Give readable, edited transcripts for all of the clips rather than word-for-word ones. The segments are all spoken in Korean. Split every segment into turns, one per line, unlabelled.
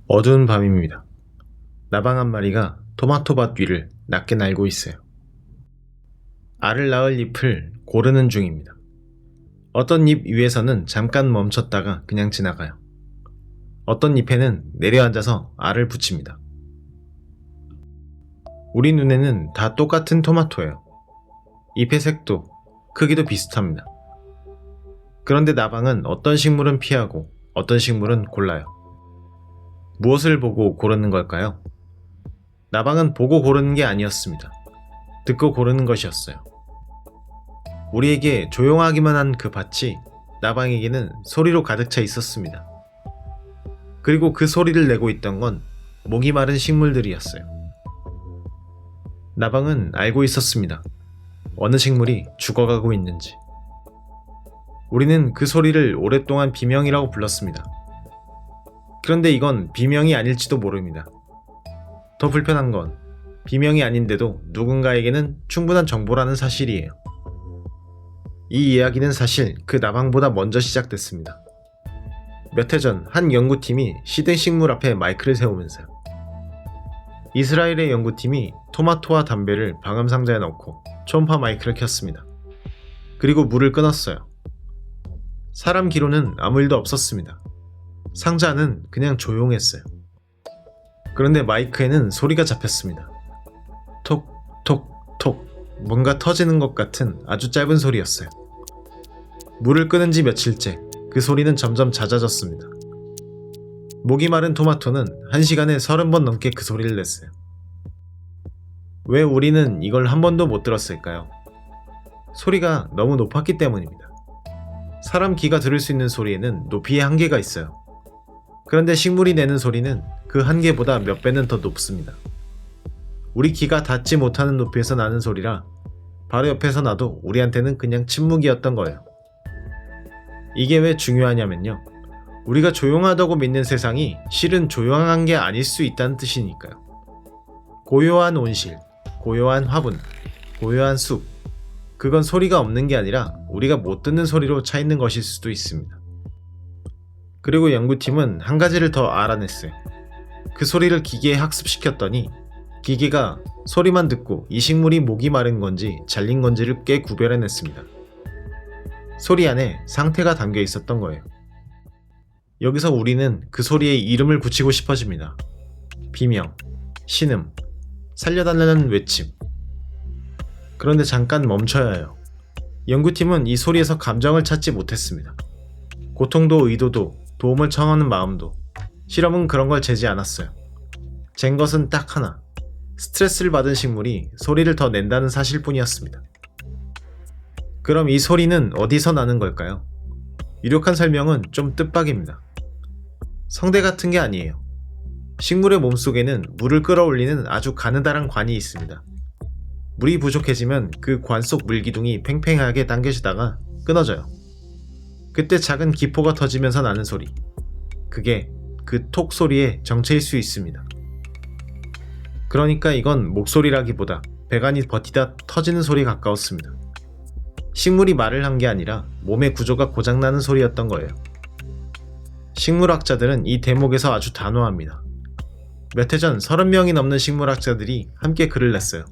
어두운 밤입니다. 나방 한 마리가 토마토밭 위를 낮게 날고 있어요. 알을 낳을 잎을 고르는 중입니다. 어떤 잎 위에서는 잠깐 멈췄다가 그냥 지나가요. 어떤 잎에는 내려앉아서 알을 붙입니다. 우리 눈에는 다 똑같은 토마토예요. 잎의 색도 크기도 비슷합니다. 그런데 나방은 어떤 식물은 피하고 어떤 식물은 골라요. 무엇을 보고 고르는 걸까요? 나방은 보고 고르는 게 아니었습니다. 듣고 고르는 것이었어요. 우리에게 조용하기만 한 그 밭이 나방에게는 소리로 가득 차 있었습니다. 그리고 그 소리를 내고 있던 건 목이 마른 식물들이었어요. 나방은 알고 있었습니다. 어느 식물이 죽어가고 있는지. 우리는 그 소리를 오랫동안 비명이라고 불렀습니다. 그런데 이건 비명이 아닐지도 모릅니다. 더 불편한 건 비명이 아닌데도 누군가에게는 충분한 정보라는 사실이에요. 이 이야기는 사실 그 나방보다 먼저 시작됐습니다. 몇 해 전 한 연구팀이 시든 식물 앞에 마이크를 세우면서요. 이스라엘의 연구팀이 토마토와 담배를 방음 상자에 넣고 초음파 마이크를 켰습니다. 그리고 물을 끊었어요. 사람 귀로는 아무 일도 없었습니다. 상자는 그냥 조용했어요. 그런데 마이크에는 소리가 잡혔습니다. 톡, 톡, 톡, 뭔가 터지는 것 같은 아주 짧은 소리였어요. 물을 끄는 지 며칠째 그 소리는 점점 잦아졌습니다. 목이 마른 토마토는 1시간에 30번 넘게 그 소리를 냈어요. 왜 우리는 이걸 한 번도 못 들었을까요? 소리가 너무 높았기 때문입니다. 사람 귀가 들을 수 있는 소리에는 높이의 한계가 있어요. 그런데 식물이 내는 소리는 그 한계보다 몇 배는 더 높습니다. 우리 귀가 닿지 못하는 높이에서 나는 소리라 바로 옆에서 나도 우리한테는 그냥 침묵이었던 거예요. 이게 왜 중요하냐면요. 우리가 조용하다고 믿는 세상이 실은 조용한 게 아닐 수 있다는 뜻이니까요. 고요한 온실, 고요한 화분, 고요한 숲, 그건 소리가 없는 게 아니라 우리가 못 듣는 소리로 차 있는 것일 수도 있습니다. 그리고 연구팀은 한 가지를 더 알아냈어요. 그 소리를 기계에 학습시켰더니 기계가 소리만 듣고 이 식물이 목이 마른 건지 잘린 건지를 꽤 구별해냈습니다. 소리 안에 상태가 담겨 있었던 거예요. 여기서 우리는 그 소리에 이름을 붙이고 싶어집니다. 비명, 신음, 살려달라는 외침. 그런데 잠깐 멈춰야 해요. 연구팀은 이 소리에서 감정을 찾지 못했습니다. 고통도 의도도 도움을 청하는 마음도. 실험은 그런 걸 재지 않았어요. 잰 것은 딱 하나. 스트레스를 받은 식물이 소리를 더 낸다는 사실뿐이었습니다. 그럼 이 소리는 어디서 나는 걸까요? 유력한 설명은 좀 뜻밖입니다. 성대 같은 게 아니에요. 식물의 몸속에는 물을 끌어올리는 아주 가느다란 관이 있습니다. 물이 부족해지면 그 관 속 물기둥이 팽팽하게 당겨지다가 끊어져요. 그때 작은 기포가 터지면서 나는 소리. 그게 그 톡 소리의 정체일 수 있습니다. 그러니까 이건 목소리라기보다 배관이 버티다 터지는 소리에 가까웠습니다. 식물이 말을 한 게 아니라 몸의 구조가 고장나는 소리였던 거예요. 식물학자들은 이 대목에서 아주 단호합니다. 몇 해 전 30명이 넘는 식물학자들이 함께 글을 냈어요.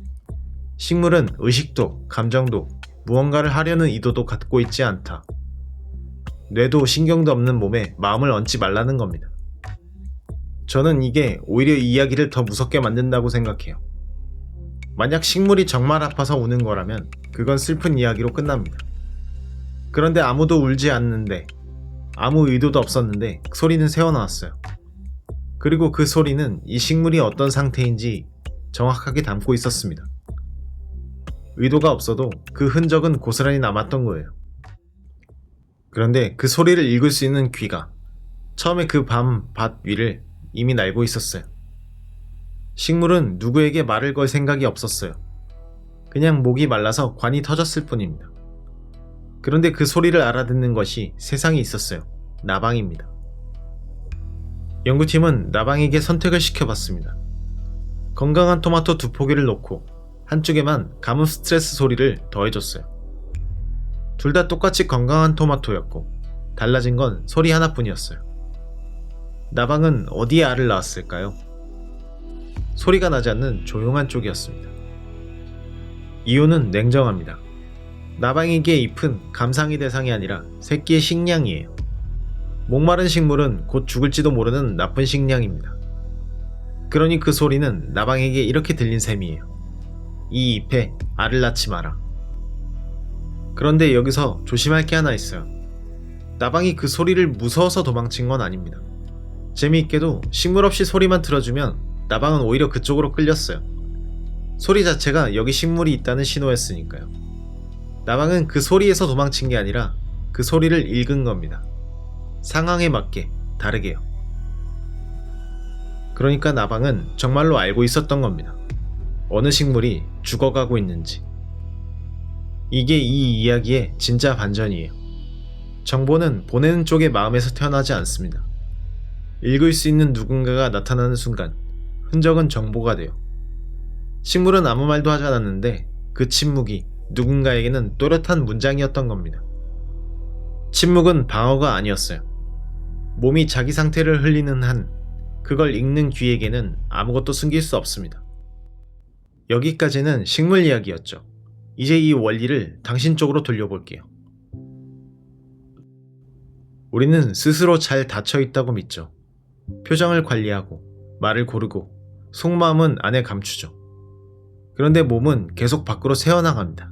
식물은 의식도, 감정도, 무언가를 하려는 의도도 갖고 있지 않다. 뇌도 신경도 없는 몸에 마음을 얹지 말라는 겁니다. 저는 이게 오히려 이 이야기를 더 무섭게 만든다고 생각해요. 만약 식물이 정말 아파서 우는 거라면 그건 슬픈 이야기로 끝납니다. 그런데 아무도 울지 않는데, 아무 의도도 없었는데 소리는 새어나왔어요. 그리고 그 소리는 이 식물이 어떤 상태인지 정확하게 담고 있었습니다. 의도가 없어도 그 흔적은 고스란히 남았던 거예요. 그런데 그 소리를 읽을 수 있는 귀가 처음에 그 밤 밭 위를 이미 날고 있었어요. 식물은 누구에게 말을 걸 생각이 없었어요. 그냥 목이 말라서 관이 터졌을 뿐입니다. 그런데 그 소리를 알아듣는 것이 세상에 있었어요. 나방입니다. 연구팀은 나방에게 선택을 시켜봤습니다. 건강한 토마토 2포기를 놓고 한쪽에만 가뭄 스트레스 소리를 더해줬어요. 둘 다 똑같이 건강한 토마토였고 달라진 건 소리 하나뿐이었어요. 나방은 어디에 알을 낳았을까요? 소리가 나지 않는 조용한 쪽이었습니다. 이유는 냉정합니다. 나방에게 잎은 감상의 대상이 아니라 새끼의 식량이에요. 목마른 식물은 곧 죽을지도 모르는 나쁜 식량입니다. 그러니 그 소리는 나방에게 이렇게 들린 셈이에요. 이 잎에 알을 낳지 마라. 그런데 여기서 조심할 게 하나 있어요. 나방이 그 소리를 무서워서 도망친 건 아닙니다. 재미있게도 식물 없이 소리만 들어주면 나방은 오히려 그쪽으로 끌렸어요. 소리 자체가 여기 식물이 있다는 신호였으니까요. 나방은 그 소리에서 도망친 게 아니라 그 소리를 읽은 겁니다. 상황에 맞게 다르게요. 그러니까 나방은 정말로 알고 있었던 겁니다. 어느 식물이 죽어가고 있는지. 이게 이 이야기의 진짜 반전이에요. 정보는 보내는 쪽의 마음에서 태어나지 않습니다. 읽을 수 있는 누군가가 나타나는 순간 흔적은 정보가 돼요. 식물은 아무 말도 하지 않았는데 그 침묵이 누군가에게는 또렷한 문장이었던 겁니다. 침묵은 방어가 아니었어요. 몸이 자기 상태를 흘리는 한 그걸 읽는 귀에게는 아무것도 숨길 수 없습니다. 여기까지는 식물 이야기였죠. 이제 이 원리를 당신 쪽으로 돌려볼게요. 우리는 스스로 잘 닫혀 있다고 믿죠. 표정을 관리하고 말을 고르고 속마음은 안에 감추죠. 그런데 몸은 계속 밖으로 새어나갑니다.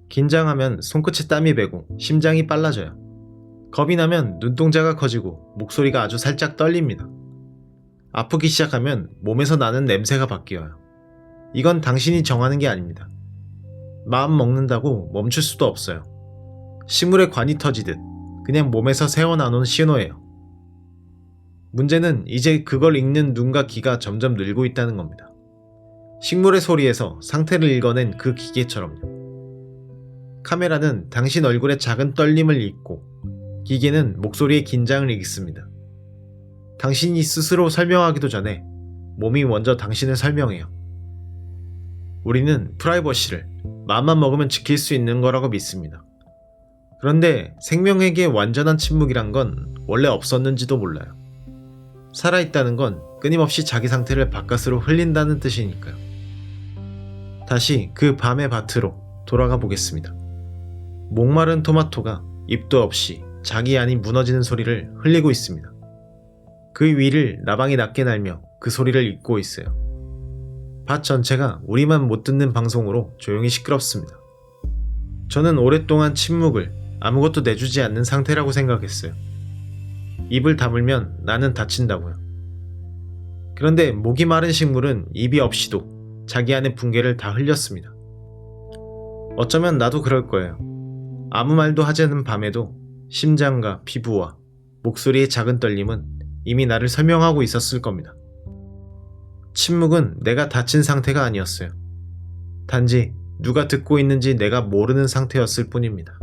긴장하면 손끝에 땀이 배고 심장이 빨라져요. 겁이 나면 눈동자가 커지고 목소리가 아주 살짝 떨립니다. 아프기 시작하면 몸에서 나는 냄새가 바뀌어요. 이건 당신이 정하는 게 아닙니다. 마음 먹는다고 멈출 수도 없어요. 식물의 관이 터지듯 그냥 몸에서 새어나온 신호예요. 문제는 이제 그걸 읽는 눈과 귀가 점점 늘고 있다는 겁니다. 식물의 소리에서 상태를 읽어낸 그 기계처럼요. 카메라는 당신 얼굴의 작은 떨림을 읽고 기계는 목소리의 긴장을 읽습니다. 당신이 스스로 설명하기도 전에 몸이 먼저 당신을 설명해요. 우리는 프라이버시를 마음만 먹으면 지킬 수 있는 거라고 믿습니다. 그런데 생명에게 완전한 침묵이란 건 원래 없었는지도 몰라요. 살아있다는 건 끊임없이 자기 상태를 바깥으로 흘린다는 뜻이니까요. 다시 그 밤의 밭으로 돌아가 보겠습니다. 목마른 토마토가 입도 없이 자기 안이 무너지는 소리를 흘리고 있습니다. 그 위를 나방이 낮게 날며 그 소리를 잇고 있어요. 밭 전체가 우리만 못 듣는 방송으로 조용히 시끄럽습니다. 저는 오랫동안 침묵을 아무것도 내주지 않는 상태라고 생각했어요. 입을 다물면 나는 다친다고요. 그런데 목이 마른 식물은 입이 없이도 자기 안의 붕괴를 다 흘렸습니다. 어쩌면 나도 그럴 거예요. 아무 말도 하지 않은 밤에도 심장과 피부와 목소리의 작은 떨림은 이미 나를 설명하고 있었을 겁니다. 침묵은 내가 다친 상태가 아니었어요. 단지 누가 듣고 있는지 내가 모르는 상태였을 뿐입니다.